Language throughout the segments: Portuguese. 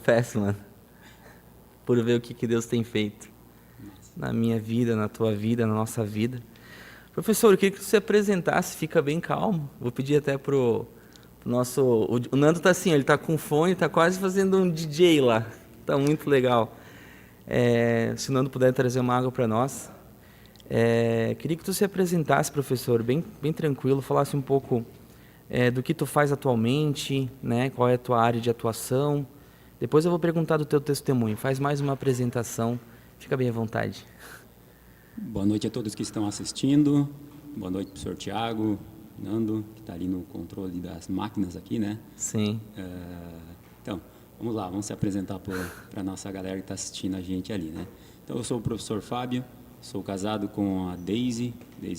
confesso, mano, por ver o que Deus tem feito na minha vida, na tua vida, na nossa vida. Professor, eu queria que você se apresentasse, fica bem calmo. Vou pedir até pro nosso... O Nando tá assim, ele tá com fone, tá quase fazendo um DJ lá. Tá muito legal. Se o Nando puder trazer uma água para nós. Queria que tu se apresentasse, professor, bem tranquilo, falasse um pouco do que tu faz atualmente, né? Qual é a tua área de atuação. Depois eu vou perguntar do teu testemunho. Faz mais uma apresentação. Fica bem à vontade. Boa noite a todos que estão assistindo. Boa noite, professor Tiago, Nando, que está ali no controle das máquinas aqui, né? Sim. Então, vamos lá, vamos se apresentar para a nossa galera que está assistindo a gente ali, né? Então, eu sou o professor Fábio, sou casado com a Deise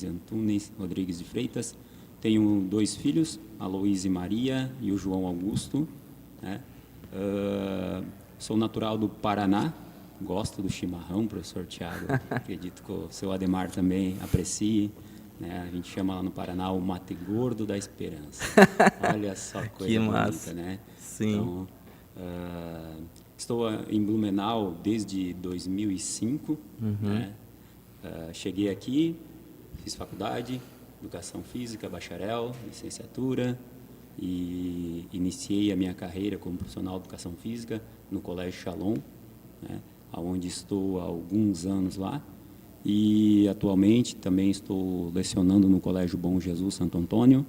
Antunes Rodrigues de Freitas. Tenho 2 filhos, a Luísa Maria e o João Augusto, né? Sou natural do Paraná. Gosto do chimarrão, professor Tiago. Acredito que o seu Ademar também aprecie. Né? A gente chama lá no Paraná o mate gordo da esperança. Olha só que coisa bonita, massa. né? Sim. Então, estou em Blumenau desde 2005. Né? Cheguei aqui, fiz faculdade, educação física, bacharel, licenciatura, e iniciei a minha carreira como profissional de educação física no Colégio Shalom, né? Onde estou há alguns anos lá, e atualmente também estou lecionando no Colégio Bom Jesus Santo Antônio.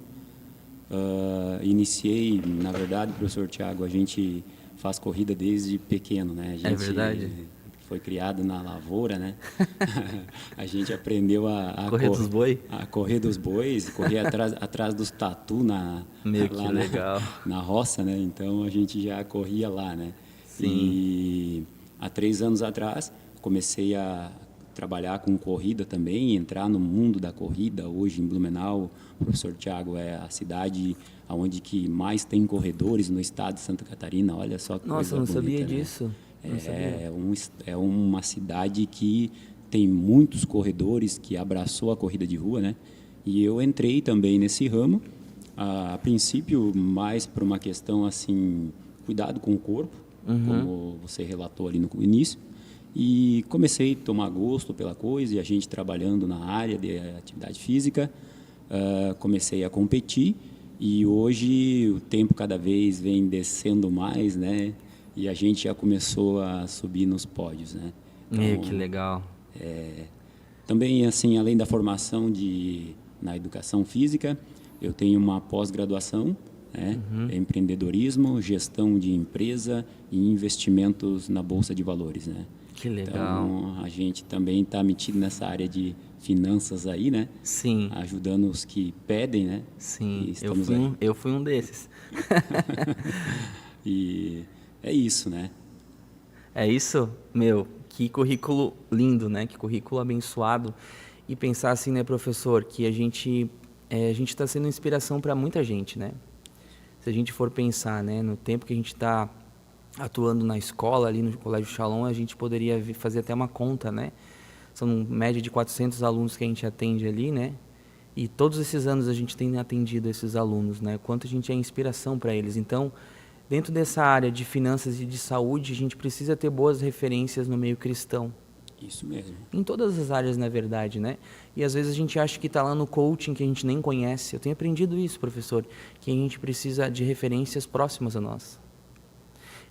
Iniciei, na verdade, professor Tiago, a gente faz corrida desde pequeno, né? A gente É verdade. foi criado na lavoura, né? A gente aprendeu a correr dos bois, correr atrás dos tatu na roça, né? Então a gente já corria lá, né? Sim. E há 3 anos atrás, comecei a trabalhar com corrida também, entrar no mundo da corrida. Hoje, em Blumenau, o professor Tiago é a cidade onde que mais tem corredores no estado de Santa Catarina. Olha só que Nossa, coisa não bonita, sabia né? disso. É uma cidade que tem muitos corredores, que abraçou a corrida de rua, né? E eu entrei também nesse ramo, a princípio mais por uma questão assim, cuidado com o corpo, como você relatou ali no início, e comecei a tomar gosto pela coisa, e a gente trabalhando na área de atividade física, comecei a competir, e hoje o tempo cada vez vem descendo mais, né? E a gente já começou a subir nos pódios, né? Então, que legal. Também, assim, além da formação na educação física, eu tenho uma pós-graduação, né? Empreendedorismo, gestão de empresa e investimentos na Bolsa de Valores, né? Que legal. Então, a gente também está metido nessa área de finanças aí, né? Sim. Ajudando os que pedem, né? Sim, eu fui um desses. E é isso, né? É isso? Meu, que currículo lindo, né? Que currículo abençoado. E pensar assim, né, professor, que a gente está sendo inspiração para muita gente, né? Se a gente for pensar, né, no tempo que a gente está atuando na escola, ali no Colégio Shalom, a gente poderia fazer até uma conta, né? São média de 400 alunos que a gente atende ali, né? E todos esses anos a gente tem atendido esses alunos, né? Quanto a gente é inspiração para eles. Então, dentro dessa área de finanças e de saúde, a gente precisa ter boas referências no meio cristão. Isso mesmo. Em todas as áreas, na verdade, né? E às vezes a gente acha que está lá no coaching que a gente nem conhece. Eu tenho aprendido isso, professor, que a gente precisa de referências próximas a nós.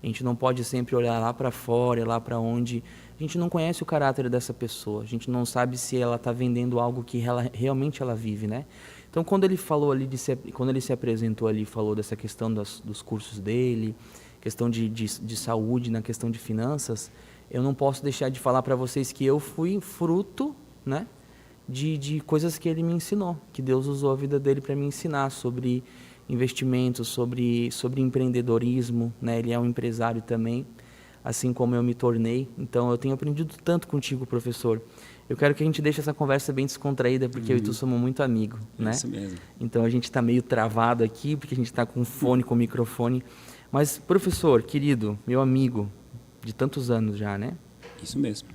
A gente não pode sempre olhar lá para fora, lá para onde... A gente não conhece o caráter dessa pessoa. A gente não sabe se ela está vendendo algo que realmente ela vive, né? Então, quando ele falou ali, quando ele se apresentou ali, falou dessa questão dos cursos dele, questão de saúde, na questão de finanças, eu não posso deixar de falar para vocês que eu fui fruto, né, de coisas que ele me ensinou, que Deus usou a vida dele para me ensinar sobre investimentos, sobre empreendedorismo, né? Ele é um empresário também, assim como eu me tornei. Então, eu tenho aprendido tanto contigo, professor. Eu quero que a gente deixe essa conversa bem descontraída, porque eu e tu somos muito amigos, né? Isso mesmo. Então, a gente está meio travado aqui, porque a gente está com fone, com microfone. Mas, professor, querido, meu amigo, de tantos anos já, né? Isso mesmo.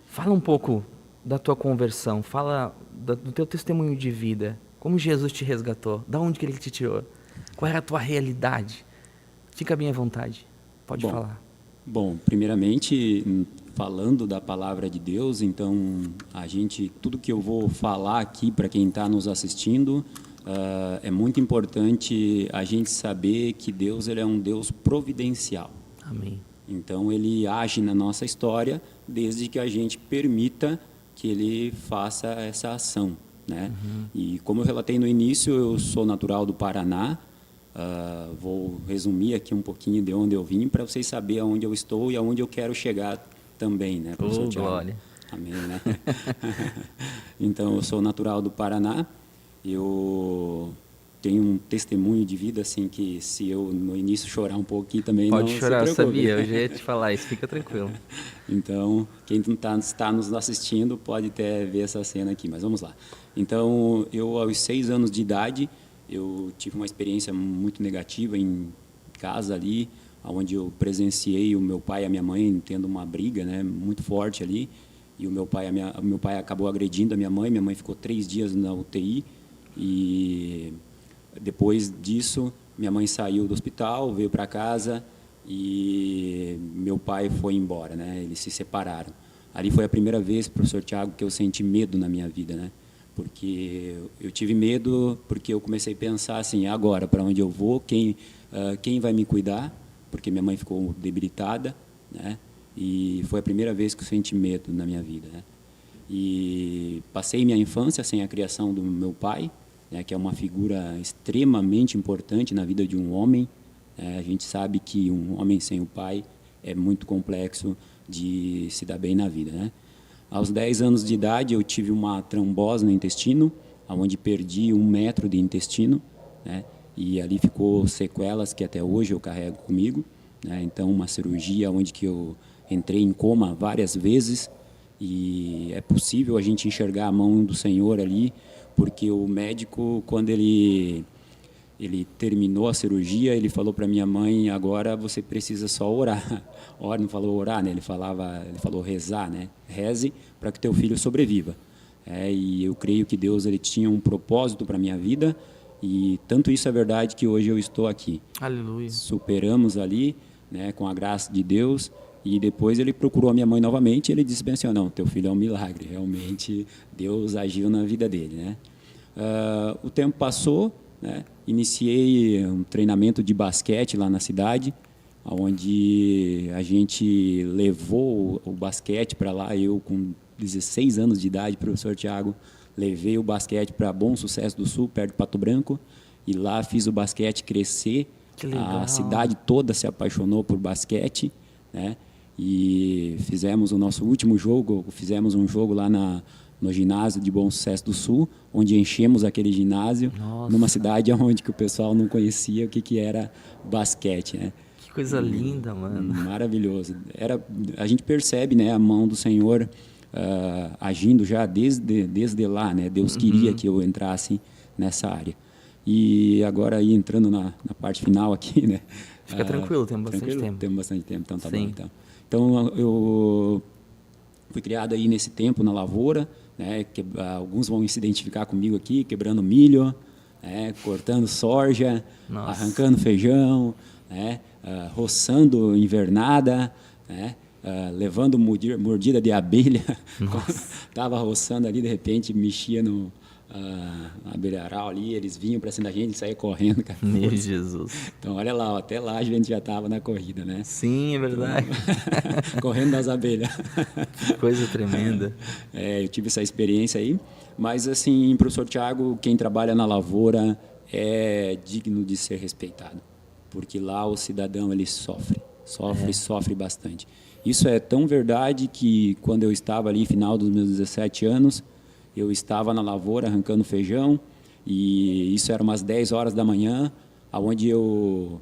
Fala um pouco da tua conversão, fala do teu testemunho de vida. Como Jesus te resgatou? Da onde que ele te tirou? Qual era a tua realidade? Fica bem à vontade. Pode falar. Bom, primeiramente, falando da palavra de Deus, então tudo que eu vou falar aqui para quem está nos assistindo, é muito importante a gente saber que Deus ele é um Deus providencial. Amém. Então ele age na nossa história desde que a gente permita que ele faça essa ação, né? E como eu relatei no início, eu sou natural do Paraná. Vou resumir aqui um pouquinho de onde eu vim para vocês saberem aonde eu estou e aonde eu quero chegar também, né, professor Thiago? Glória. Amém, né? Então, eu sou natural do Paraná. Eu tenho um testemunho de vida, assim, que se eu no início chorar um pouquinho também Pode não chorar, se preocupe. sabia? Eu já ia te falar isso, fica tranquilo. Então, quem está nos assistindo pode até ver essa cena aqui, mas vamos lá. Então, eu aos 6 anos de idade, eu tive uma experiência muito negativa em casa ali, onde eu presenciei o meu pai e a minha mãe tendo uma briga, né, muito forte ali, e o meu pai acabou agredindo a minha mãe ficou 3 dias na UTI, e depois disso, minha mãe saiu do hospital, veio para casa e meu pai foi embora, né? Eles se separaram. Ali foi a primeira vez, professor Thiago, que eu senti medo na minha vida, né? Porque eu tive medo, porque eu comecei a pensar assim, agora, para onde eu vou, quem vai me cuidar? Porque minha mãe ficou debilitada, né? E foi a primeira vez que eu senti medo na minha vida, né? E passei minha infância sem a criação do meu pai, né, que é uma figura extremamente importante na vida de um homem. A gente sabe que um homem sem o pai é muito complexo de se dar bem na vida, né? Aos 10 anos de idade, eu tive uma trombose no intestino, onde perdi 1 metro de intestino, né? E ali ficou sequelas que até hoje eu carrego comigo, né? Então, uma cirurgia onde que eu entrei em coma várias vezes, e é possível a gente enxergar a mão do Senhor ali, porque o médico, quando ele terminou a cirurgia, ele falou para minha mãe, agora você precisa só orar. Ora, não falou orar, né? Ele falou rezar, né? Reze para que teu filho sobreviva. E eu creio que Deus ele tinha um propósito para a minha vida, e tanto isso é verdade que hoje eu estou aqui. Aleluia. Superamos ali, né, com a graça de Deus. E depois ele procurou a minha mãe novamente e ele disse bem assim, não, teu filho é um milagre, realmente Deus agiu na vida dele, né? O tempo passou, né? Iniciei um treinamento de basquete lá na cidade, onde a gente levou o basquete para lá, eu com 16 anos de idade, professor Thiago, levei o basquete para Bom Sucesso do Sul, perto de Pato Branco, e lá fiz o basquete crescer. Que legal. A cidade toda se apaixonou por basquete, né? E fizemos o nosso último jogo, fizemos um jogo lá no ginásio de Bom Sucesso do Sul, onde enchemos aquele ginásio. Nossa. Numa cidade onde que o pessoal não conhecia o que era basquete, né? Que coisa linda, mano. Maravilhoso. A gente percebe, né, a mão do Senhor agindo já desde lá, né? Deus queria que eu entrasse nessa área. E agora aí entrando na parte final aqui, né? Fica tranquilo, temos bastante tempo. Temos bastante tempo, então tá bom. Então eu fui criado aí nesse tempo na lavoura, né? Alguns vão se identificar comigo aqui, quebrando milho, né? Cortando soja, Nossa. Arrancando feijão, né? Roçando invernada, né? Levando mordida de abelha. Estava roçando ali, de repente mexia no abelharal ali, eles vinham para cima da gente e saíam correndo. Cara. Meu Jesus. Então, olha lá, até lá a gente já estava na corrida, né? Sim, é verdade. Então, correndo das abelhas. Que coisa tremenda. Eu tive essa experiência aí, mas assim, professor Thiago, quem trabalha na lavoura é digno de ser respeitado, porque lá o cidadão ele sofre bastante. Isso é tão verdade que quando eu estava ali, final dos meus 17 anos, eu estava na lavoura arrancando feijão, e isso era umas 10 horas da manhã, onde eu,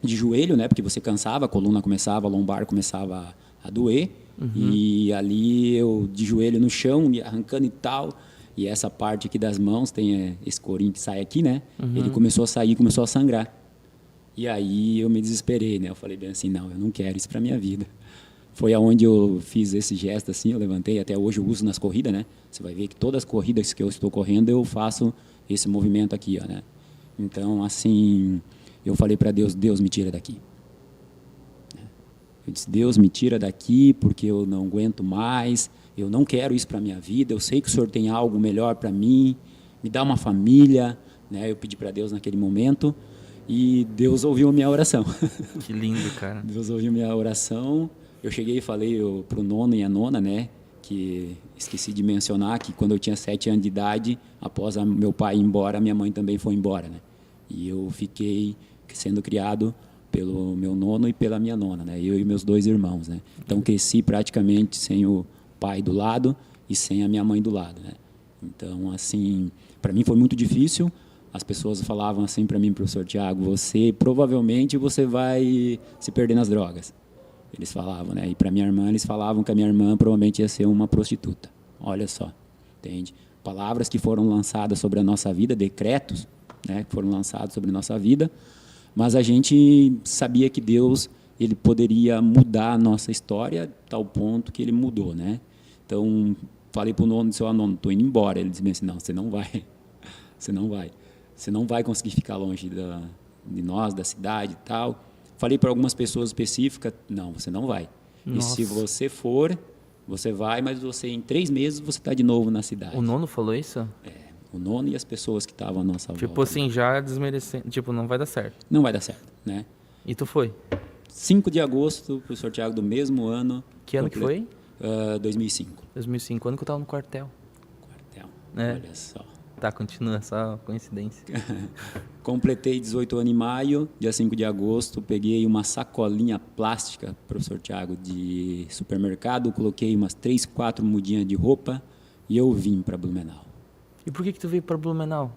de joelho, né, porque você cansava, a coluna começava, a lombar começava a doer, e ali eu de joelho no chão, me arrancando e tal, e essa parte aqui das mãos, tem esse corinho que sai aqui, né, ele começou a sair, começou a sangrar. E aí eu me desesperei, né, eu falei bem assim, não, eu não quero isso para minha vida. Foi aonde eu fiz esse gesto assim, eu levantei, até hoje eu uso nas corridas, né? Você vai ver que todas as corridas que eu estou correndo, eu faço esse movimento aqui, ó, né? Então, assim, eu falei para Deus, Deus me tira daqui. Eu disse, Deus, me tira daqui porque eu não aguento mais, eu não quero isso para a minha vida, eu sei que o Senhor tem algo melhor para mim, me dá uma família, né? Eu pedi para Deus naquele momento e Deus ouviu a minha oração. Que lindo, cara. Deus ouviu a minha oração. Eu cheguei e falei para o nono e a nona, né? Que esqueci de mencionar que quando eu tinha 7 anos de idade, após meu pai ir embora, minha mãe também foi embora, né? E eu fiquei sendo criado pelo meu nono e pela minha nona, né? Eu e meus 2 irmãos, né? Então cresci praticamente sem o pai do lado e sem a minha mãe do lado, né? Então, assim, para mim foi muito difícil. As pessoas falavam assim para mim, professor Tiago, provavelmente você vai se perder nas drogas. Eles falavam, né? E para minha irmã, eles falavam que a minha irmã provavelmente ia ser uma prostituta. Olha só, entende? Palavras que foram lançadas sobre a nossa vida, decretos, né? Que foram lançados sobre a nossa vida, mas a gente sabia que Deus, ele poderia mudar a nossa história a tal ponto que ele mudou, né? Então, falei para o nono, disse, nono, estou indo embora. Ele disse assim, não, você não vai, você não vai. Você não vai conseguir ficar longe de nós, da cidade e tal. Falei para algumas pessoas específicas, não, você não vai. Nossa. E se você for, você vai, mas você em 3 meses você está de novo na cidade. O nono falou isso? O nono e as pessoas que estavam à nossa volta. Tipo assim, já desmerecendo, tipo, não vai dar certo. Não vai dar certo, né? E tu foi? 5 de agosto, professor Tiago, do mesmo ano. Que ano que foi? 2005. 2005, ano que eu tava no quartel. Quartel, É. olha só. Tá, continua, só coincidência. Completei 18 anos em maio, dia 5 de agosto, peguei uma sacolinha plástica, professor Tiago, de supermercado, coloquei umas 3, 4 mudinhas de roupa e eu vim para Blumenau. E por que tu veio pra Blumenau?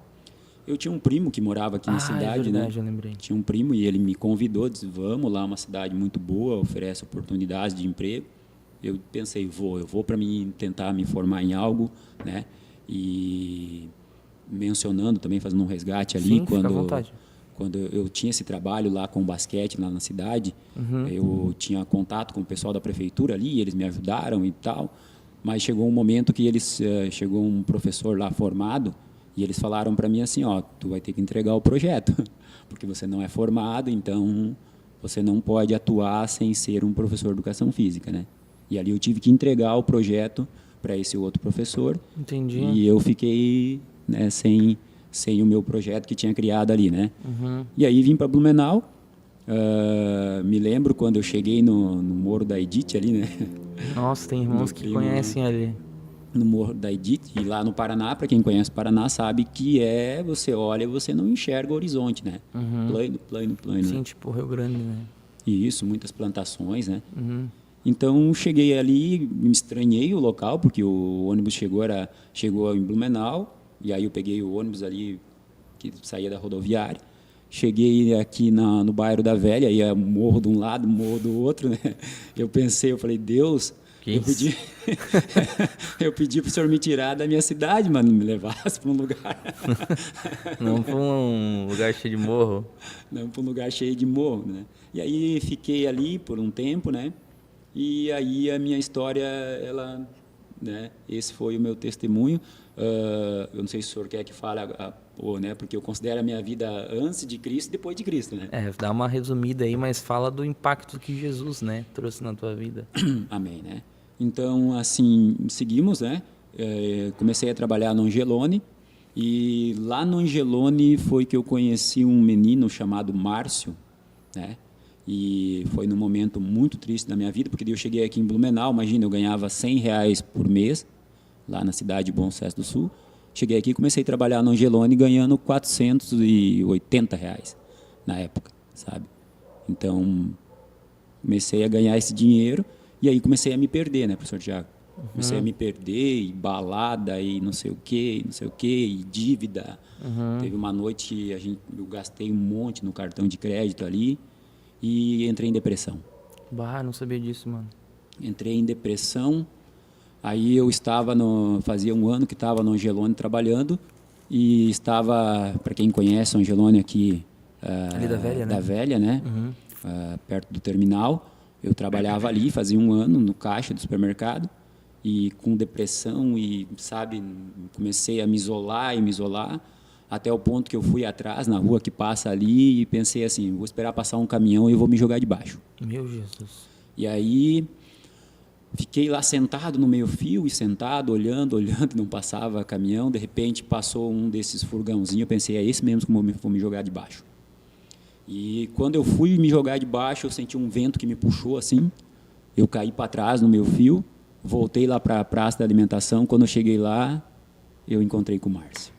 Eu tinha um primo que morava aqui na cidade, é verdade, né? eu lembrei. Tinha um primo e ele me convidou, disse, vamos lá, uma cidade muito boa, oferece oportunidades de emprego. Eu pensei, eu vou para mim tentar me formar em algo, né? E mencionando também, fazendo um resgate ali, Sim, fica à vontade. Quando eu tinha esse trabalho lá com o basquete lá na cidade, eu tinha contato com o pessoal da prefeitura ali, eles me ajudaram e tal, mas chegou um momento que chegou um professor lá formado e eles falaram para mim assim, tu vai ter que entregar o projeto, porque você não é formado, então você não pode atuar sem ser um professor de educação física, né? E ali eu tive que entregar o projeto para esse outro professor. Entendi. E eu fiquei, né, sem o meu projeto que tinha criado ali, né? E aí vim para Blumenau. Me lembro quando eu cheguei no Morro da Edith ali, né? Nossa, tem irmãos que conhecem ali. No Morro da Edith, e lá no Paraná, para quem conhece o Paraná, sabe que você olha e você não enxerga o horizonte, né? Plano. Sim, Né? tipo Rio Grande, né? E isso, muitas plantações, né? Então, cheguei ali, me estranhei o local, porque o ônibus chegou em Blumenau, e aí eu peguei o ônibus ali, que saía da rodoviária. Cheguei aqui no bairro da Velha, ia morro de um lado, morro do outro, né? Eu falei, Deus, eu pedi para o Senhor me tirar da minha cidade, mas não me levasse para um lugar. Não para um lugar cheio de morro. Não para um lugar cheio de morro, né? E aí fiquei ali por um tempo, né? E aí a minha história, né? Esse foi o meu testemunho. Eu não sei se o senhor quer que fale, né? Porque eu considero a minha vida antes de Cristo e depois de Cristo, né? Dá uma resumida aí, mas fala do impacto que Jesus, né, trouxe na tua vida. Amém, né? Então, assim, seguimos, né? Comecei a trabalhar no Angelone e lá no Angelone foi que eu conheci um menino chamado Márcio, né? E foi num momento muito triste da minha vida, porque eu cheguei aqui em Blumenau, imagina, eu ganhava R$100 por mês, lá na cidade de Bom Sucesso do Sul. Cheguei aqui e comecei a trabalhar no Angelone ganhando R$480 na época, sabe? Então, comecei a ganhar esse dinheiro e aí comecei a me perder, né, professor Tiago? Comecei a me perder, e balada, e não sei o quê, e dívida. Teve uma noite, eu gastei um monte no cartão de crédito ali, e entrei em depressão. Não sabia disso, mano. Entrei em depressão, aí eu fazia um ano que estava no Angelone trabalhando, e estava, para quem conhece o Angelone aqui, ali da Velha, né? Da Velha, né? Perto do terminal, eu trabalhava ali, fazia um ano no caixa do supermercado, e com depressão, e sabe, comecei a me isolar, até o ponto que eu fui atrás, na rua que passa ali, e pensei assim, vou esperar passar um caminhão e eu vou me jogar debaixo. Meu Jesus. E aí fiquei lá sentado no meio-fio e sentado, olhando, não passava caminhão. De repente passou um desses furgãozinhos, eu pensei, é esse mesmo que vou me jogar debaixo. E quando eu fui me jogar debaixo, eu senti um vento que me puxou assim, eu caí para trás no meio-fio, voltei lá para a praça da alimentação. Quando eu cheguei lá, eu encontrei com o Márcio.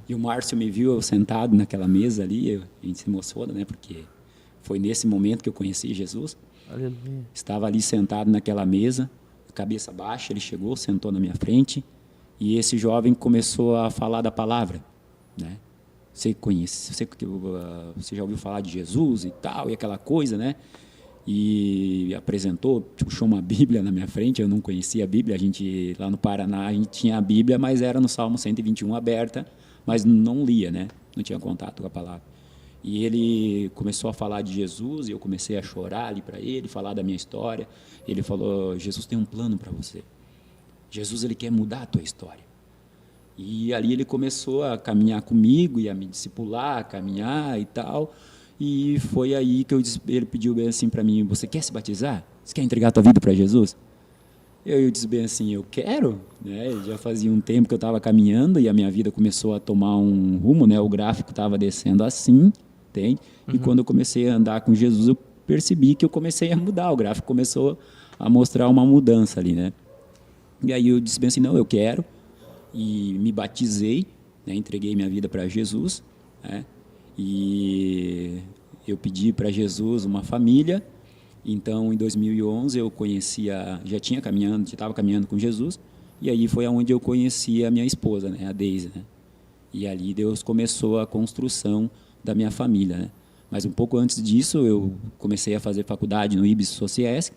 E o Márcio me viu eu sentado naquela mesa ali, a gente se emociona, né, porque foi nesse momento que eu conheci Jesus. Aleluia. Estava ali sentado naquela mesa, cabeça baixa, ele chegou, sentou na minha frente, e esse jovem começou a falar da palavra, né? Você conhece, você já ouviu falar de Jesus e tal, e aquela coisa, né? E apresentou, puxou uma Bíblia na minha frente, eu não conhecia a Bíblia, a gente lá no Paraná, a gente tinha a Bíblia, mas era no Salmo 121 aberta, mas não lia, né? Não tinha contato com a palavra. E ele começou a falar de Jesus, e eu comecei a chorar ali para ele, falar da minha história. Ele falou, Jesus tem um plano para você. Jesus, ele quer mudar a tua história. E ali ele começou a caminhar comigo, e a me discipular, a caminhar e tal. E foi aí que ele pediu bem assim para mim, você quer se batizar? Você quer entregar a tua vida para Jesus? Eu disse bem assim, eu quero, né? Já fazia um tempo que eu estava caminhando e a minha vida começou a tomar um rumo, né? O gráfico estava descendo assim, entende? E quando eu comecei a andar com Jesus, eu percebi que eu comecei a mudar, o gráfico começou a mostrar uma mudança ali, né? E aí eu disse bem assim, não, eu quero, e me batizei, né? Entreguei minha vida para Jesus, né? E eu pedi para Jesus uma família. Então, em 2011, eu já estava caminhando com Jesus, e aí foi onde eu conheci a minha esposa, né, a Deise, né? E ali Deus começou a construção da minha família, né? Mas um pouco antes disso, eu comecei a fazer faculdade no IBS Sociesc,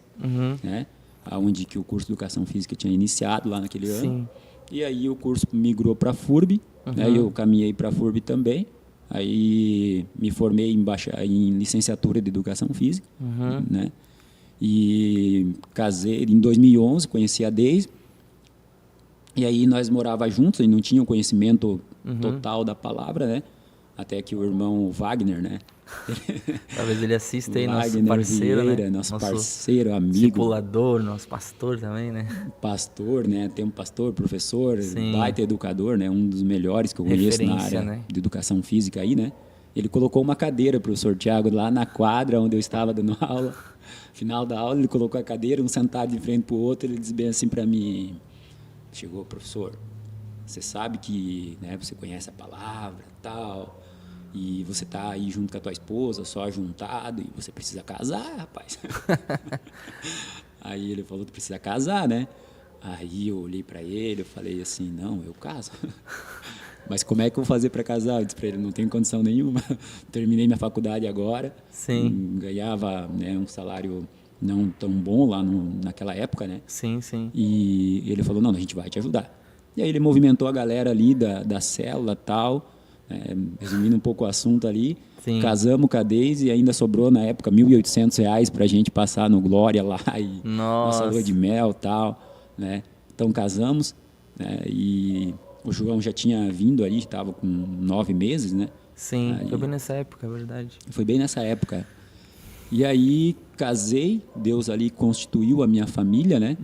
né, onde que o curso de Educação Física tinha iniciado lá naquele ano. E aí o curso migrou para a FURB, né, eu caminhei para a FURB também. Aí me formei em licenciatura de Educação Física, né? E casei em 2011, conheci a Deise. E aí nós morávamos juntos e não tinha o conhecimento total da palavra, né? Até que o irmão Wagner, né? Talvez ele assista aí, Wagner nosso parceiro, Vieira, né? Nosso parceiro, amigo. Discipulador, nosso pastor também, né? Pastor, né? Tem um pastor, professor, Sim. baita educador, né? Um dos melhores que eu conheço na área, né, de educação física aí, né? Ele colocou uma cadeira para o professor Tiago lá na quadra onde eu estava dando aula. Final da aula, ele colocou a cadeira, um sentado de frente para o outro, ele disse bem assim para mim, chegou, professor, você sabe que, né, você conhece a palavra e tal, e você está aí junto com a tua esposa, só juntado, e você precisa casar, rapaz. Aí ele falou, tu precisa casar, né? Aí eu olhei para ele, eu falei assim, não, eu caso. Mas como é que eu vou fazer para casar? Eu disse para ele, não tenho condição nenhuma. Terminei minha faculdade agora. Sim. Ganhava, né, um salário não tão bom lá naquela época, né? Sim, sim. E ele falou, não, a gente vai te ajudar. E aí ele movimentou a galera ali da célula e tal, resumindo um pouco o assunto ali. Sim. Casamos com a Deise e ainda sobrou na época R$ 1.800 para a gente passar no Glória lá e nossa lua de mel e tal, né? Então casamos, né? E o João já tinha vindo ali, estava com 9 meses, né? Sim, aí, foi bem nessa época, é verdade. Foi bem nessa época. E aí casei, Deus ali constituiu a minha família, né?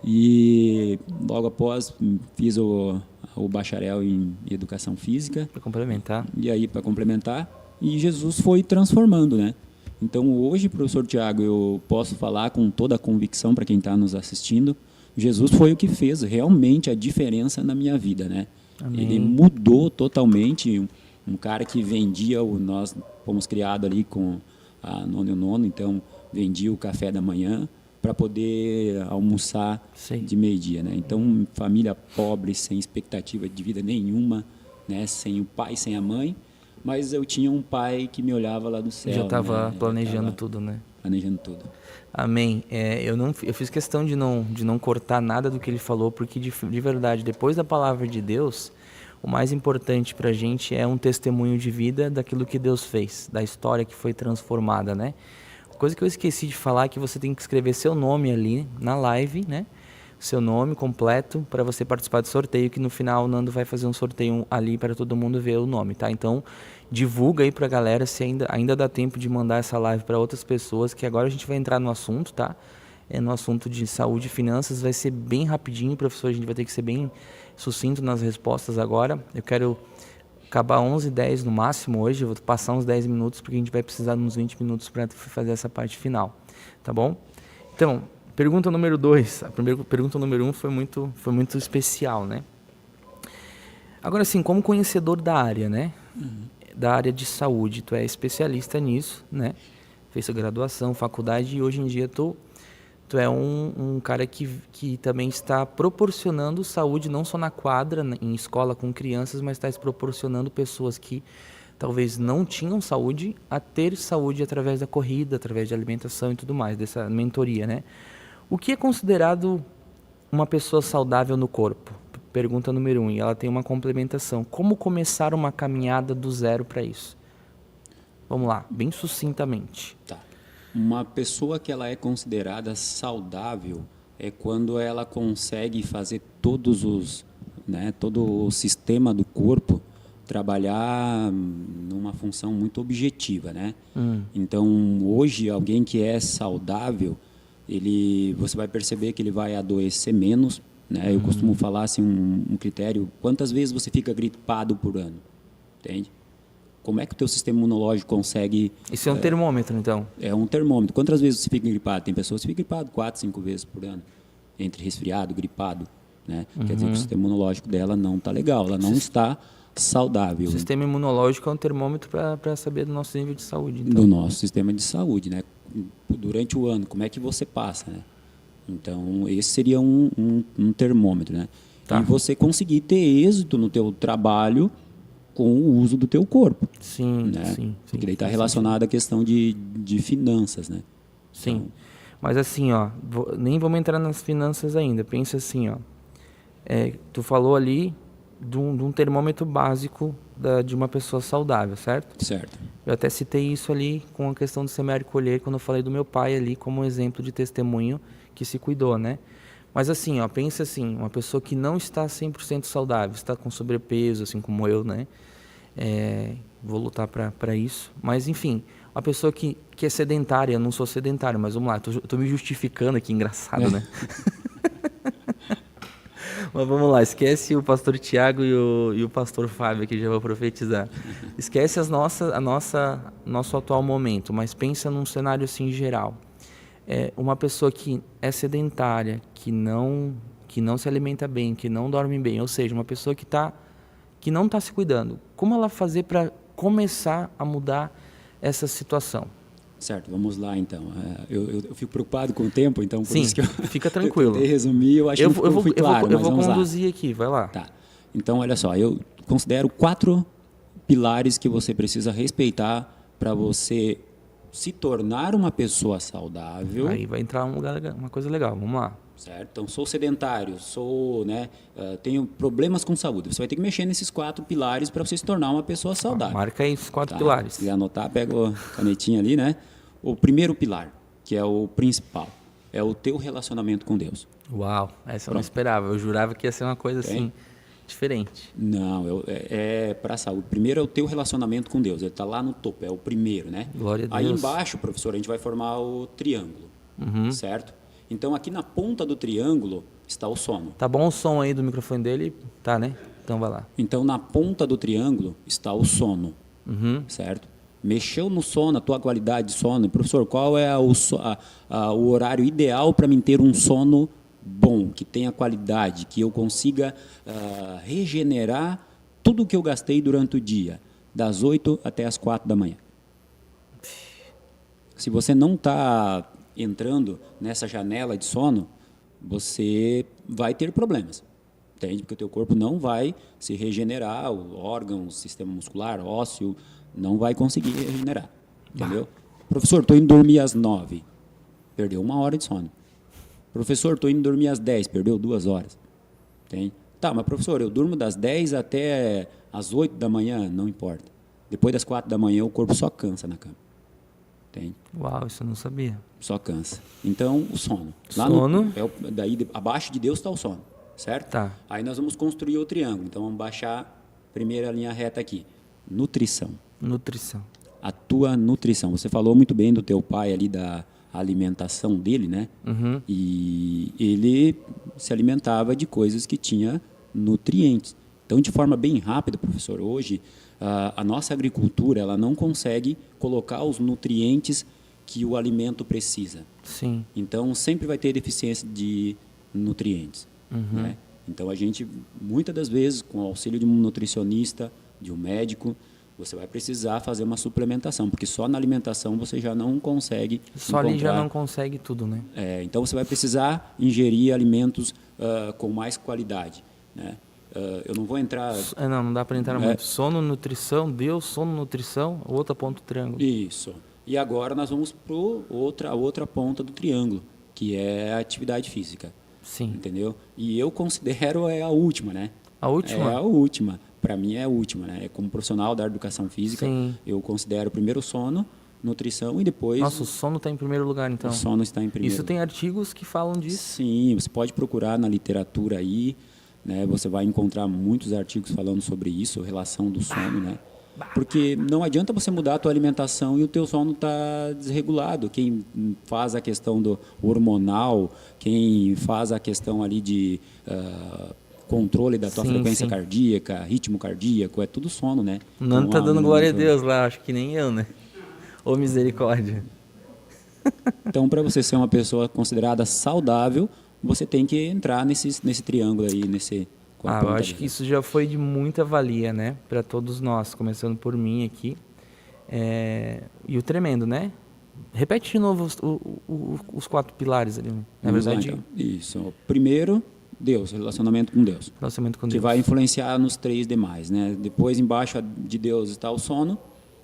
E logo após fiz o bacharel em Educação Física. Para complementar. E aí, para complementar, e Jesus foi transformando, né? Então hoje, professor Tiago, eu posso falar com toda a convicção para quem está nos assistindo, Jesus foi o que fez realmente a diferença na minha vida, né? Amém. Ele mudou totalmente, um cara que vendia, nós fomos criados ali com a Nono e o Nono, então vendia o café da manhã para poder almoçar de meio-dia, né? Então, família pobre, sem expectativa de vida nenhuma, né? Sem o pai, sem a mãe, mas eu tinha um pai que me olhava lá do céu. Já estava planejando tudo, né? Planejando tudo. Amém. Eu fiz questão de não cortar nada do que ele falou, porque de verdade, depois da palavra de Deus, o mais importante para a gente é um testemunho de vida daquilo que Deus fez, da história que foi transformada, né? Coisa que eu esqueci de falar é que você tem que escrever seu nome ali na live, né? seu nome completo para você participar do sorteio, que no final o Nando vai fazer um sorteio ali para todo mundo ver o nome, tá? Então, divulga aí para a galera se ainda dá tempo de mandar essa live para outras pessoas, que agora a gente vai entrar no assunto, tá? No assunto de saúde e finanças, vai ser bem rapidinho, professor, a gente vai ter que ser bem sucinto nas respostas agora. Eu quero acabar 11h10 no máximo hoje, eu vou passar uns 10 minutos, porque a gente vai precisar de uns 20 minutos para fazer essa parte final, tá bom? Então, pergunta número 2, a primeira pergunta número 1 foi muito especial, né? Agora sim, como conhecedor da área, né? Da área de saúde, tu é especialista nisso, né? Fez sua graduação, faculdade, e hoje em dia tu é um cara que também está proporcionando saúde, não só na quadra, em escola com crianças, mas está proporcionando pessoas que talvez não tinham saúde a ter saúde através da corrida, através de alimentação e tudo mais, dessa mentoria, né? O que é considerado uma pessoa saudável no corpo? Pergunta número 1, e ela tem uma complementação. Como começar uma caminhada do zero para isso? Vamos lá, bem sucintamente. Tá. Uma pessoa que ela é considerada saudável é quando ela consegue fazer todo o sistema do corpo trabalhar numa função muito objetiva, né? Então, hoje, alguém que é saudável, você vai perceber que ele vai adoecer menos, né? Eu costumo falar assim, um critério, quantas vezes você fica gripado por ano, entende? Como é que o teu sistema imunológico consegue... Isso é um termômetro, então? É um termômetro. Quantas vezes você fica gripado? Tem pessoas que ficam gripadas 4, 5 vezes por ano, entre resfriado, gripado, né? Quer dizer que o sistema imunológico dela não está legal, ela não está saudável. O sistema imunológico é um termômetro para saber do nosso nível de saúde. Então. Do nosso sistema de saúde, né? Durante o ano, como é que você passa, né? Então, esse seria um termômetro, né? Tá. E você conseguir ter êxito no teu trabalho com o uso do teu corpo. Sim, né? sim. Porque daí está relacionado à questão de finanças, né? Sim. Então, mas assim, ó, nem vamos entrar nas finanças ainda. Pensa assim, ó. Tu falou ali de um termômetro básico de uma pessoa saudável, certo? certo. Eu até citei isso ali com a questão do semear e colher, quando eu falei do meu pai ali como exemplo de testemunho que se cuidou, né? Mas assim, ó, pensa assim, uma pessoa que não está 100% saudável, está com sobrepeso, assim como eu, né? Vou lutar para isso. Mas enfim, uma pessoa que é sedentária, eu não sou sedentário, mas vamos lá, tô me justificando aqui, engraçado, né? Mas vamos lá, esquece o pastor Tiago e o pastor Fábio, que já vou profetizar. Esquece nosso atual momento, mas pensa num cenário assim geral. Uma pessoa que é sedentária, que não se alimenta bem, que não dorme bem, ou seja, uma pessoa que não está se cuidando. Como ela fazer para começar a mudar essa situação? Certo, vamos lá então. Eu fico preocupado com o tempo, então por Sim, isso que fica tranquilo. Eu tentei resumir, eu acho que não fui claro, eu mas vou vamos conduzir lá. aqui, vai lá. Tá. Então, olha só, eu considero 4 pilares que você precisa respeitar para você se tornar uma pessoa saudável. Aí vai entrar uma coisa legal, vamos lá. Certo? Então, sou sedentário, tenho problemas com saúde. Você vai ter que mexer nesses 4 pilares para você se tornar uma pessoa saudável. Marca aí os 4 pilares. Se quiser anotar, pega a canetinha ali, né? O primeiro pilar, que é o principal, é o teu relacionamento com Deus. Uau, essa eu não esperava. Eu jurava que ia ser uma coisa assim, diferente. Não, é para a saúde. Primeiro é o teu relacionamento com Deus. Ele está lá no topo, é o primeiro, né? Glória a Deus. Aí embaixo, professor, a gente vai formar o triângulo, certo? Então, aqui na ponta do triângulo está o sono. Tá bom o som aí do microfone dele? Tá, né? Então vai lá. Então, na ponta do triângulo está o sono, certo? Mexeu no sono, a tua qualidade de sono. Professor, qual é o horário ideal para mim ter um sono bom, que tenha qualidade, que eu consiga regenerar tudo o que eu gastei durante o dia, das 8 até as 4 da manhã? Se você não está entrando nessa janela de sono, você vai ter problemas, entende? Porque o teu corpo não vai se regenerar, o órgão, o sistema muscular, ósseo, não vai conseguir regenerar, entendeu? Professor, estou indo dormir às 9, perdeu 1 hora de sono. Professor, estou indo dormir às 10, perdeu 2 horas, entende? Tá, mas professor, eu durmo das 10 até às 8 da manhã, não importa. Depois das 4 da manhã, o corpo só cansa na cama. Entende? Uau, isso eu não sabia. Só cansa. Então, o sono. Sono. Daí, abaixo de Deus está o sono, certo? Tá. Aí nós vamos construir o triângulo. Então, vamos baixar a primeira linha reta aqui. Nutrição. Nutrição. A tua nutrição. Você falou muito bem do teu pai ali, da alimentação dele, né? Uhum. E ele se alimentava de coisas que tinha nutrientes. Então, de forma bem rápida, professor, hoje a nossa agricultura ela não consegue colocar os nutrientes que o alimento precisa. Sim. Então, sempre vai ter deficiência de nutrientes. Né? Então, a gente, muitas das vezes, com o auxílio de um nutricionista, de um médico, você vai precisar fazer uma suplementação, porque só na alimentação você já não consegue Só ali já não consegue tudo, né? Então, você vai precisar ingerir alimentos com mais qualidade. Né? Eu não vou entrar... Não dá para entrar muito. Sono, nutrição, Deus, sono, nutrição, outra ponta do triângulo. Isso. E agora nós vamos para a outra ponta do triângulo, que é a atividade física. Sim. Entendeu? E eu considero a última, né? A última? É a última. Para mim é a última, né? Como profissional da educação física, Sim. eu considero primeiro sono, nutrição e depois... Nossa, o sono está em primeiro lugar, então. O sono está em primeiro. Isso tem artigos que falam disso? Sim, você pode procurar na literatura aí, né? Você vai encontrar muitos artigos falando sobre isso, relação do sono, né? Porque não adianta você mudar a tua alimentação e o teu sono está desregulado. Quem faz a questão do hormonal, quem faz a questão ali de controle da tua frequência cardíaca, ritmo cardíaco, é tudo sono, né? O Nando está dando glória a Deus lá, acho que nem eu, né? Ô misericórdia. Então, para você ser uma pessoa considerada saudável, você tem que entrar nesse triângulo aí, eu acho que isso já foi de muita valia, né? Para todos nós, começando por mim aqui. E o tremendo, né? Repete de novo os 4 pilares ali, na verdade. Lá, então. Isso. Primeiro, Deus, relacionamento com Deus. Relacionamento com Deus. Que vai influenciar nos 3 demais, né? Depois, embaixo de Deus está o sono.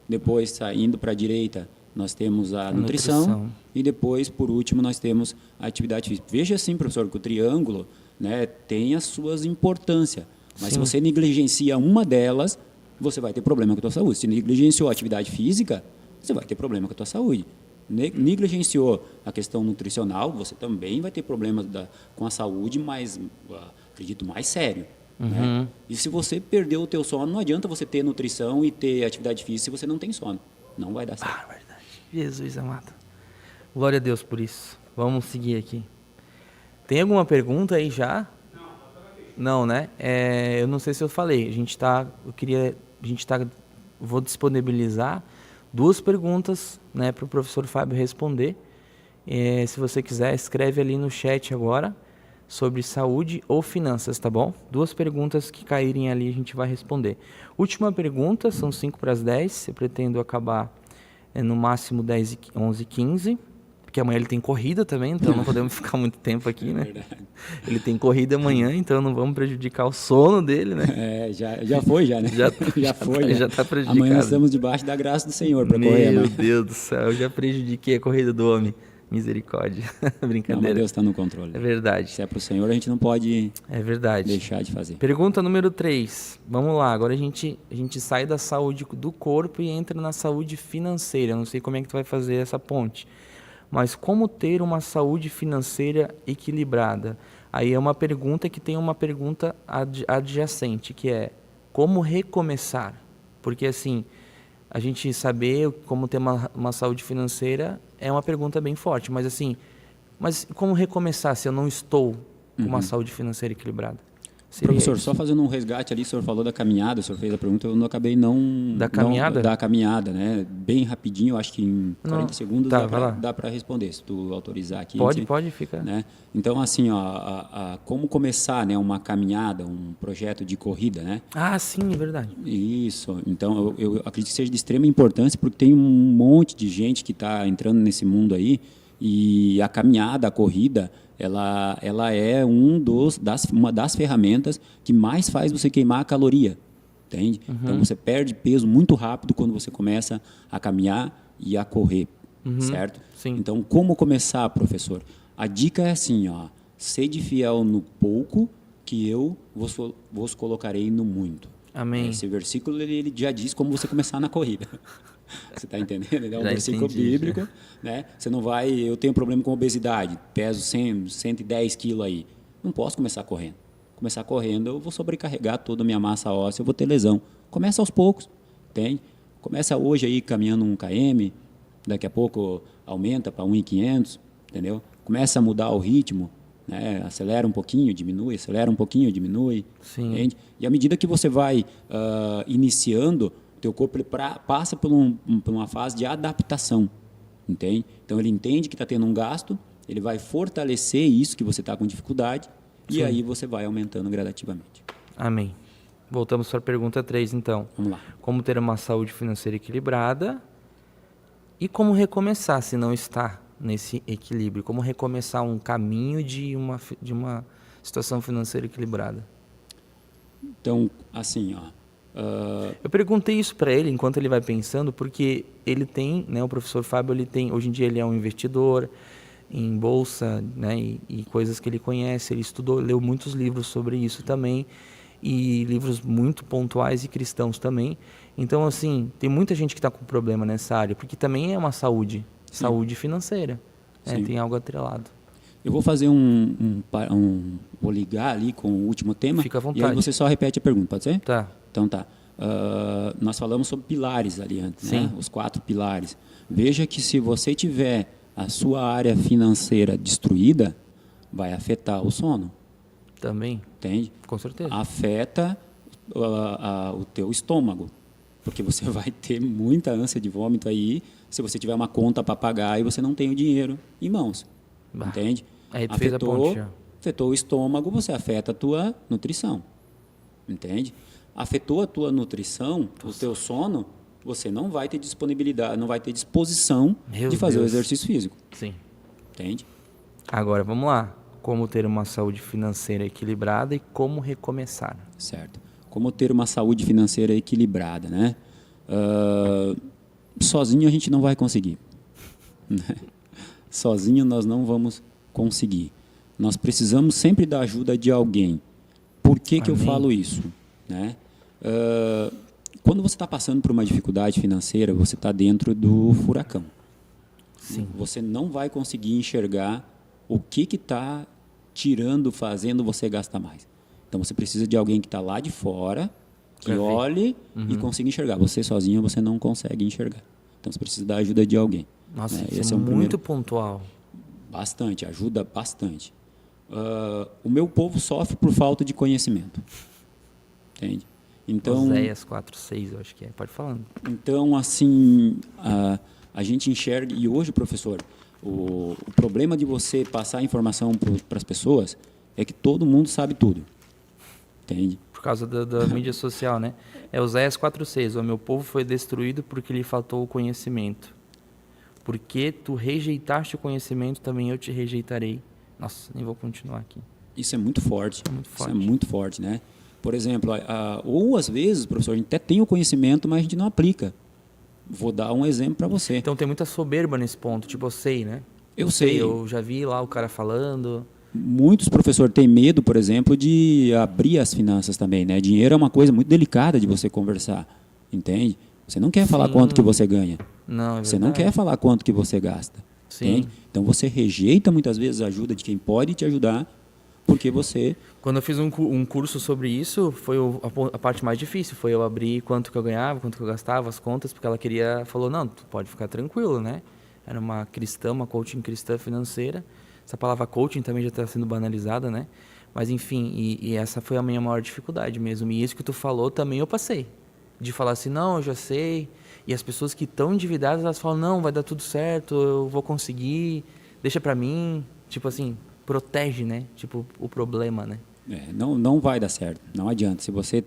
Depois, saindo para a direita, nós temos a nutrição. E depois, por último, nós temos a atividade física. Veja assim, professor, que o triângulo, né, tem as suas importâncias. Mas se você negligencia uma delas, você vai ter problema com a tua saúde. Se negligenciou a atividade física, você vai ter problema com a tua saúde. Negligenciou a questão nutricional, você também vai ter problemas com a saúde, mas acredito mais sério. Né? E se você perdeu o teu sono, não adianta você ter nutrição e ter atividade física se você não tem sono. Não vai dar certo. Verdade. Jesus amado. Glória a Deus por isso. Vamos seguir aqui. Tem alguma pergunta aí já? Não, né? Eu não sei se eu falei. Vou disponibilizar 2 perguntas, né, para o professor Fábio responder. Se você quiser, escreve ali no chat agora sobre saúde ou finanças, tá bom? 2 perguntas que caírem ali a gente vai responder. Última pergunta, são 5 para as 10. Eu pretendo acabar no máximo 10, 11, 15. Porque amanhã ele tem corrida também, então não podemos ficar muito tempo aqui, né? Ele tem corrida amanhã, então não vamos prejudicar o sono dele, né? Já foi, né? Já foi. Já tá prejudicado. Amanhã estamos debaixo da graça do Senhor para correr. Meu Deus do céu, eu já prejudiquei a corrida do homem. Misericórdia. Brincadeira. Não, mas Deus está no controle. É verdade. Se é para o Senhor, a gente não pode deixar de fazer. Pergunta número 3. Vamos lá, agora a gente sai da saúde do corpo e entra na saúde financeira. Eu não sei como é que tu vai fazer essa ponte. Mas como ter uma saúde financeira equilibrada? Aí é uma pergunta que tem uma pergunta adjacente, que é como recomeçar? Porque assim, a gente saber como ter uma saúde financeira é uma pergunta bem forte, mas assim, como recomeçar se eu não estou com uma saúde financeira equilibrada? Professor, só fazendo um resgate ali, o senhor falou da caminhada, o senhor fez a pergunta, eu não acabei Da caminhada? Da caminhada, né? Bem rapidinho, eu acho que em 40 segundos dá para responder, se tu autorizar aqui. Pode, fica. Né? Então, assim, como começar, né, uma caminhada, um projeto de corrida, né? Ah, sim, é verdade. Isso, então eu acredito que seja de extrema importância, porque tem um monte de gente que está entrando nesse mundo aí, e a caminhada, a corrida, ela é uma das ferramentas que mais faz você queimar a caloria, entende? Então, você perde peso muito rápido quando você começa a caminhar e a correr, certo? Sim. Então, como começar, professor? A dica é assim, sede fiel no pouco, que eu vos colocarei no muito. Amém. Esse versículo ele já diz como você começar na corrida. Você está entendendo? É um Já versículo entendi, bíblico, já. né? Você não vai, eu tenho problema com obesidade, peso 100, 110 quilos aí. Não posso começar correndo. Começar correndo, eu vou sobrecarregar toda a minha massa óssea, eu vou ter lesão. Começa aos poucos, entende? Começa hoje aí caminhando 1 km, daqui a pouco aumenta para 1.500, entendeu? Começa a mudar o ritmo, né? Acelera um pouquinho, diminui, acelera um pouquinho, diminui. Sim. Entende? E à medida que você vai iniciando, o teu corpo passa por uma fase de adaptação, entende? Então ele entende que está tendo um gasto, ele vai fortalecer isso que você está com dificuldade, Sim. e aí você vai aumentando gradativamente. Amém. Voltamos para a pergunta 3, então. Vamos lá. Como ter uma saúde financeira equilibrada e como recomeçar se não está nesse equilíbrio? Como recomeçar um caminho de uma situação financeira equilibrada? Então, assim, Eu perguntei isso para ele enquanto ele vai pensando, porque ele tem, né, o professor Fábio, ele tem, hoje em dia ele é um investidor em bolsa, né, e coisas que ele conhece, ele estudou, leu muitos livros sobre isso também, e livros muito pontuais e cristãos também. Então, assim, tem muita gente que está com problema nessa área, porque também é uma saúde financeira, né, tem algo atrelado. eu vou fazer vou ligar ali com o último tema. Fica à vontade. E aí você só repete a pergunta, pode ser? Tá. Então tá. Nós falamos sobre pilares ali antes, Sim. né? Os 4 pilares. Veja que se você tiver a sua área financeira destruída, vai afetar o sono, Também, entende? com certeza. Afeta o teu estômago, porque você vai ter muita ânsia de vômito aí se você tiver uma conta para pagar e você não tem o dinheiro em mãos, Bah. entende? Aí tu fez a ponte já. Afetou o estômago, você afeta a tua nutrição, entende? Afetou a tua nutrição, o teu sono, você não vai ter disponibilidade, não vai ter disposição Meu de fazer o Deus. exercício físico, Sim. entende? Agora, vamos lá. Como ter uma saúde financeira equilibrada e como recomeçar. Certo. Como ter uma saúde financeira equilibrada, né? Sozinho a gente não vai conseguir. Né? Sozinho nós não vamos conseguir. Nós precisamos sempre da ajuda de alguém. Por que eu Amém. falo isso? Né? Quando você está passando por uma dificuldade financeira, você está dentro do furacão. Sim. Você não vai conseguir enxergar o que está fazendo você gastar mais. Então você precisa de alguém que está lá de fora, que Pra ver. olhe e consiga enxergar. Você sozinho você não consegue enxergar. Então você precisa da ajuda de alguém. Nossa, né? isso Esse é um muito primeiro- pontual. Bastante, ajuda bastante. O meu povo sofre por falta de conhecimento. Entende? Então, Oséias 4:6, eu acho que é. Pode falando. Então, assim, a gente enxerga, e hoje, professor, o problema de você passar a informação para as pessoas é que todo mundo sabe tudo, entende? Por causa da mídia social, né? É Oséias 4:6. O meu povo foi destruído porque lhe faltou o conhecimento. Porque tu rejeitaste o conhecimento, também eu te rejeitarei. Nossa, nem vou continuar aqui. Isso é muito forte, muito isso é forte. muito forte, né? Por exemplo, ou às vezes, professor, a gente até tem o conhecimento, mas a gente não aplica. Vou dar um exemplo para você. Então tem muita soberba nesse ponto, tipo, eu sei, né? Eu sei. Eu já vi lá o cara falando. Muitos professores têm medo, por exemplo, de abrir as finanças também, né? Dinheiro é uma coisa muito delicada de você conversar, entende? Você não quer falar Sim. quanto que você ganha. Não, é Você não verdade. quer falar quanto que você gasta. Sim. Entende? Então você rejeita muitas vezes a ajuda de quem pode te ajudar, porque você... Quando eu fiz um curso sobre isso, foi a parte mais difícil. Foi eu abrir quanto que eu ganhava, quanto que eu gastava, as contas, porque ela falou, não, tu pode ficar tranquilo, né? Era uma cristã, uma coaching cristã financeira. Essa palavra coaching também já está sendo banalizada, né? Mas enfim, e essa foi a minha maior dificuldade mesmo. E isso que tu falou também eu passei. De falar assim, não, eu já sei. E as pessoas que estão endividadas, elas falam, não, vai dar tudo certo, eu vou conseguir, deixa pra mim. Tipo assim, protege, né? Tipo, o problema, né? não vai dar certo, não adianta. Se você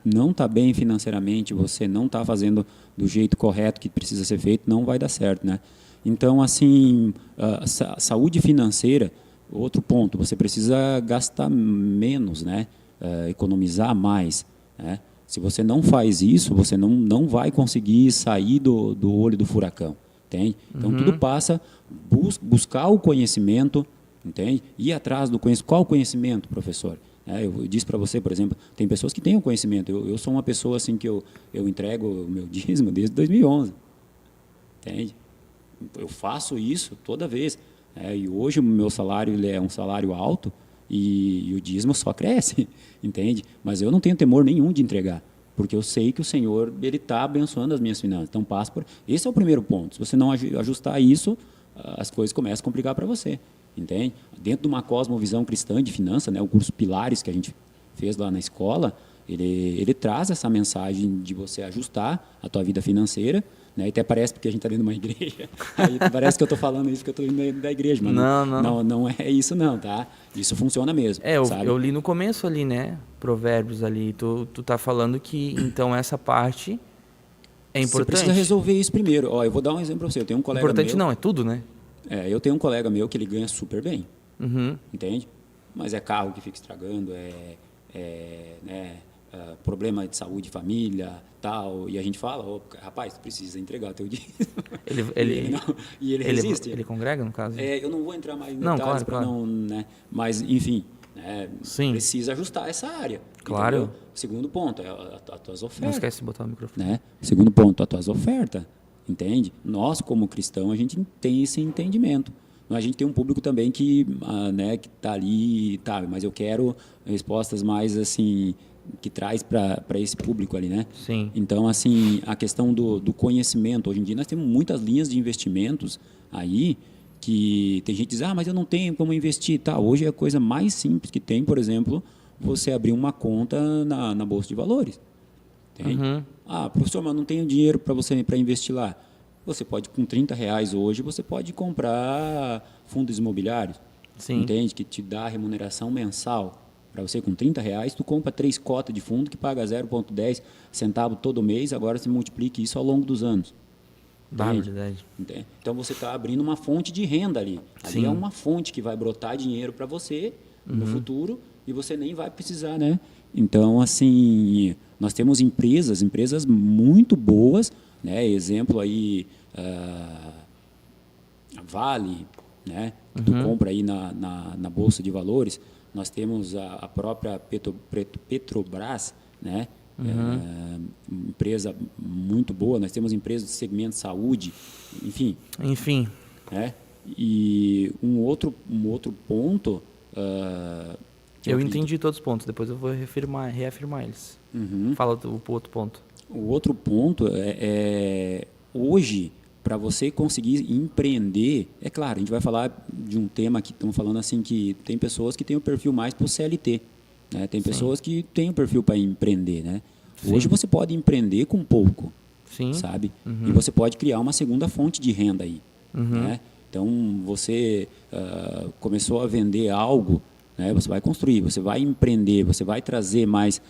não está bem financeiramente, você não está fazendo do jeito correto que precisa ser feito, não vai dar certo, né? Então, assim, saúde financeira, outro ponto, você precisa gastar menos, né? Economizar mais, né? Se você não faz isso, você não vai conseguir sair do olho do furacão, entende? Então, tudo passa, buscar o conhecimento, entende? Ir atrás do conhecimento. Qual o conhecimento, professor? Eu disse para você, por exemplo, tem pessoas que têm o conhecimento. Eu sou uma pessoa assim que eu entrego o meu dízimo desde 2011, entende? Eu faço isso toda vez. E hoje o meu salário ele é um salário alto e o dízimo só cresce, entende? Mas eu não tenho temor nenhum de entregar, porque eu sei que o Senhor ele está abençoando as minhas finanças. Então, passo por... Esse é o primeiro ponto. Se você não ajustar isso, as coisas começam a complicar para você, entende? Dentro de uma cosmovisão cristã de finanças, né, o curso Pilares que a gente fez lá na escola, ele traz essa mensagem de você ajustar a tua vida financeira, né? E até parece porque a gente está dentro de uma igreja, aí parece que eu estou falando isso que eu estou indo da igreja, mas não é isso não, tá? Isso funciona mesmo, sabe? Eu li no começo ali, né, Provérbios ali, tu tá falando que então essa parte é importante. Você precisa resolver isso primeiro. Eu vou dar um exemplo para você, eu tenho um colega importante meu... não, é tudo, né? Eu tenho um colega meu que ele ganha super bem, Uhum. entende? Mas é carro que fica estragando, problema de saúde, família, tal, e a gente fala, rapaz, tu precisa entregar teu dízimo. E ele resiste. Ele congrega, no caso? Eu não vou entrar mais em Não, detalhes, claro. não, né? Mas, enfim, Sim. precisa ajustar essa área. Claro. Entendeu? Segundo ponto, as tuas ofertas. Não esquece de botar o microfone. Né? Segundo ponto, as tuas ofertas, entende? Nós, como cristãos, a gente tem esse entendimento. A gente tem um público também que está ali, mas eu quero respostas mais assim, que traz para esse público ali, né? Sim. Então, assim, a questão do conhecimento, hoje em dia nós temos muitas linhas de investimentos aí, que tem gente que diz, mas eu não tenho como investir, hoje é a coisa mais simples que tem, por exemplo, você abrir uma conta na Bolsa de Valores. Tem? Uhum. Professor, mas não tenho dinheiro para investir lá. Você pode, com R$30 hoje, você pode comprar fundos imobiliários. Sim. Entende? Que te dá remuneração mensal. Para você, com R$30, tu compra 3 cotas de fundo que paga 0,10 centavo todo mês, agora você multiplica isso ao longo dos anos. Verdade. Entende? Então, você está abrindo uma fonte de renda ali. Ali Sim. é uma fonte que vai brotar dinheiro para você no futuro e você nem vai precisar, né? Então, assim, nós temos empresas muito boas, né? Exemplo aí, a Vale, né? Que tu compra aí na Bolsa de Valores. Nós temos a própria Petrobras, né? Empresa muito boa. Nós temos empresas de segmento de saúde, enfim. E um outro ponto... eu entendi todos os pontos, depois eu vou reafirmar eles. Fala o outro ponto. O outro ponto hoje, para você conseguir empreender, é claro, a gente vai falar de um tema que estamos falando assim, que tem pessoas que têm o perfil mais para o CLT, né? Tem pessoas que têm o perfil para empreender, né? Hoje você pode empreender com pouco, sabe? E você pode criar uma segunda fonte de renda aí, né? Então, você começou a vender algo, né? Você vai construir, você vai empreender, você vai trazer mais...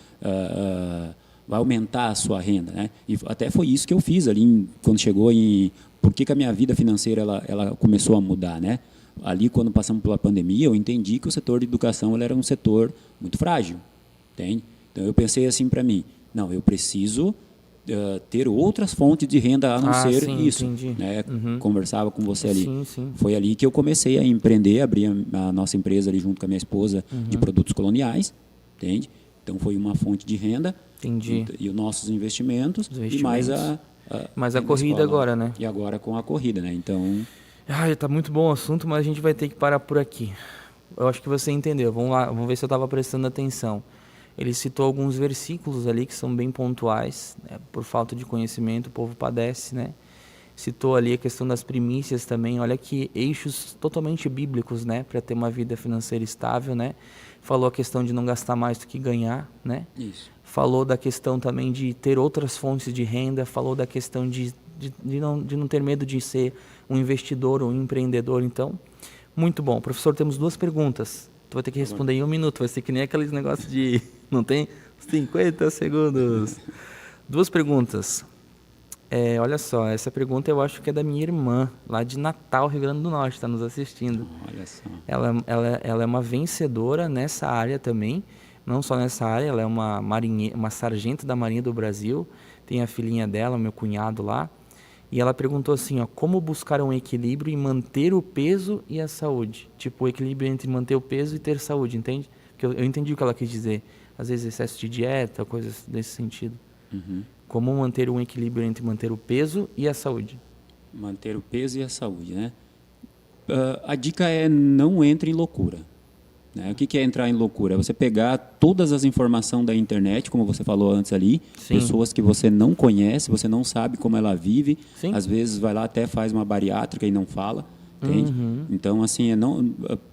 vai aumentar a sua renda, né? E até foi isso que eu fiz ali quando chegou em... Por que a minha vida financeira ela começou a mudar, né? Ali, quando passamos pela pandemia, eu entendi que o setor de educação ele era um setor muito frágil, entende? Então, eu pensei assim para mim, não, eu preciso ter outras fontes de renda a não ser isso. Entendi. Né? Conversava com você ali. Sim. Foi ali que eu comecei a empreender, abri a nossa empresa ali junto com a minha esposa de produtos coloniais, entende? Então, foi uma fonte de renda. Entendi. E os nossos investimentos. E mais a corrida agora, né? E agora com a corrida, né? Então... tá muito bom o assunto, mas a gente vai ter que parar por aqui. Eu acho que você entendeu. Vamos lá, vamos ver se eu estava prestando atenção. Ele citou alguns versículos ali que são bem pontuais, né? Por falta de conhecimento, o povo padece, né? Citou ali a questão das primícias também. Olha que eixos totalmente bíblicos, né? Para ter uma vida financeira estável, né? Falou a questão de não gastar mais do que ganhar, né? Isso. Falou da questão também de ter outras fontes de renda. Falou da questão de não ter medo de ser um investidor ou um empreendedor. Então, muito bom. Professor, temos 2 perguntas. Tu vai ter que responder em 1 minuto. Vai ser que nem aqueles negócios de... Não tem 50 segundos. 2 perguntas. Olha só, essa pergunta eu acho que é da minha irmã, lá de Natal, Rio Grande do Norte, está nos assistindo. Olha só. Ela é uma vencedora nessa área também. Não só nessa área, ela é uma sargento da Marinha do Brasil. Tem a filhinha dela, meu cunhado lá. E ela perguntou assim, como buscar um equilíbrio e manter o peso e a saúde? Tipo, o equilíbrio entre manter o peso e ter saúde, entende? Porque eu entendi o que ela quis dizer. Às vezes excesso de dieta, coisas desse sentido. Como manter um equilíbrio entre manter o peso e a saúde? Manter o peso e a saúde, né? A dica é não entre em loucura. Né? O que é entrar em loucura? É você pegar todas as informações da internet, como você falou antes ali, Sim. pessoas que você não conhece, você não sabe como ela vive, Sim. às vezes vai lá até faz uma bariátrica e não fala, entende? Então, assim,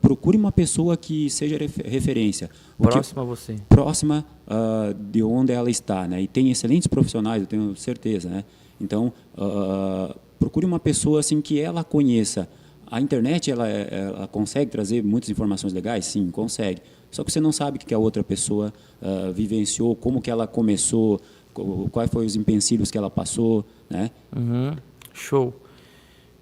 procure uma pessoa que seja referência. Próxima a você. Próxima de onde ela está, né? E tem excelentes profissionais, eu tenho certeza, né? Então, procure uma pessoa assim que ela conheça. A internet, ela consegue trazer muitas informações legais? Sim, consegue. Só que você não sabe o que a outra pessoa vivenciou, como que ela começou, quais foram os empecilhos que ela passou, né? Show.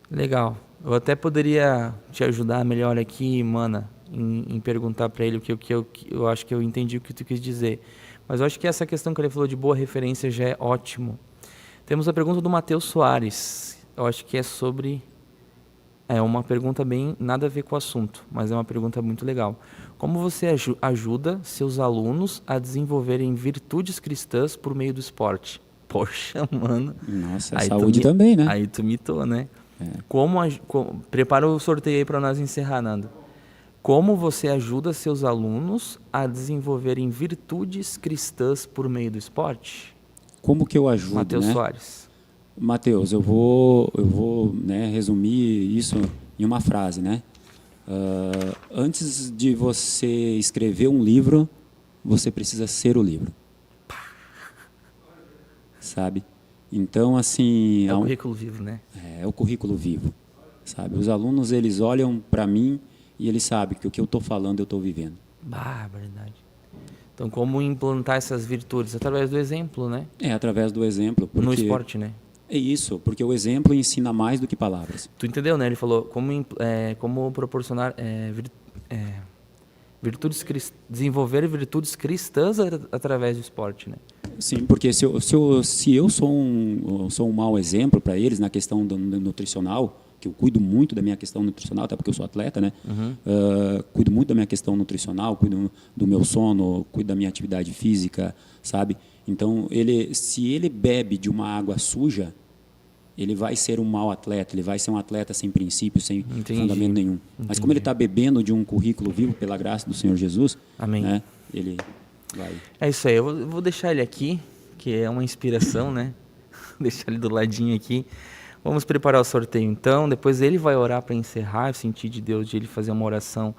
Legal. Eu até poderia te ajudar melhor aqui, Mana, em perguntar para ele o que eu acho que eu entendi o que tu quis dizer. Mas eu acho que essa questão que ele falou de boa referência já é ótimo. Temos a pergunta do Matheus Soares. Eu acho que é sobre... É uma pergunta bem nada a ver com o assunto, mas é uma pergunta muito legal. Como você ajuda seus alunos a desenvolverem virtudes cristãs por meio do esporte? Poxa, mano. Nossa, saúde também, né? Aí tu mitou, né? Prepara o sorteio aí para nós encerrar, Nando. Como você ajuda seus alunos a desenvolverem virtudes cristãs por meio do esporte? Como que eu ajudo, Matheus né? Soares. Mateus, eu vou né, resumir isso em uma frase, né? Antes de você escrever um livro, você precisa ser o livro, sabe? Então, assim... É o currículo vivo, né? É o currículo vivo, sabe? Os alunos, eles olham para mim e eles sabem que o que eu estou falando, eu estou vivendo. Verdade. Então, como implantar essas virtudes? Através do exemplo, né? É através do exemplo. Porque No esporte, né? É isso, porque o exemplo ensina mais do que palavras. Tu entendeu, né? Ele falou como proporcionar desenvolver virtudes cristãs através do esporte, né? Sim, porque se eu sou um mau exemplo para eles na questão do nutricional, que eu cuido muito da minha questão nutricional, até porque eu sou atleta, né? Cuido muito da minha questão nutricional, cuido do meu sono, cuido da minha atividade física, sabe? Então, se ele bebe de uma água suja, ele vai ser um mau atleta, ele vai ser um atleta sem princípio, sem fundamento nenhum. Mas como ele está bebendo de um currículo vivo pela graça do Senhor Jesus, Amém. Né, ele vai... É isso aí, eu vou deixar ele aqui, que é uma inspiração, né? Deixar ele do ladinho aqui. Vamos preparar o sorteio então, depois ele vai orar para encerrar, eu senti de Deus de ele fazer uma oração